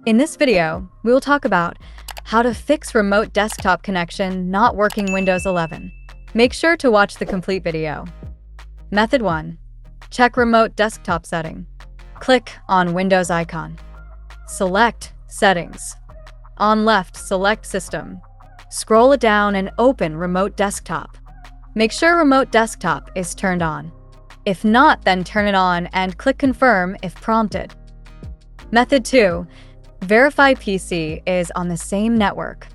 In this video, we will talk about how to fix remote desktop connection not working Windows 11. Make sure to watch the complete video. Method 1. Check remote desktop setting. Click on Windows icon. Select Settings. On left, select System. Scroll it down and open Remote Desktop. Make sure Remote Desktop is turned on. If not, then turn it on and click Confirm if prompted. Method 2. Verify PC is on the same network.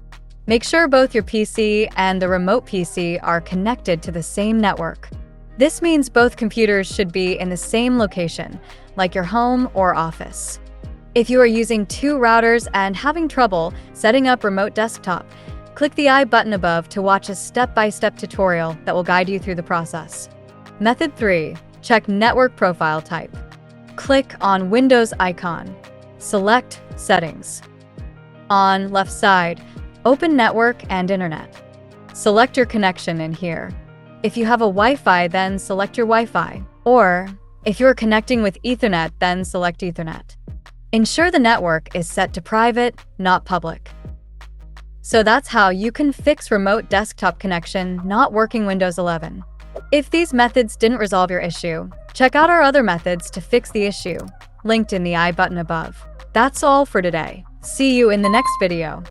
Make sure both your PC and the remote PC are connected to the same network. This means both computers should be in the same location, like your home or office. If you are using two routers and having trouble setting up remote desktop, click the I button above to watch a step-by-step tutorial that will guide you through the process. Method 3. Check network profile type. Click on Windows icon. Select Settings. On left side, open Network and Internet. Select your connection in here. If you have a Wi-Fi, then select your Wi-Fi. Or, if you're connecting with Ethernet, then select Ethernet. Ensure the network is set to private, not public. So that's how you can fix remote desktop connection not working Windows 11. If these methods didn't resolve your issue, check out our other methods to fix the issue, linked in the I button above. That's all for today. See you in the next video.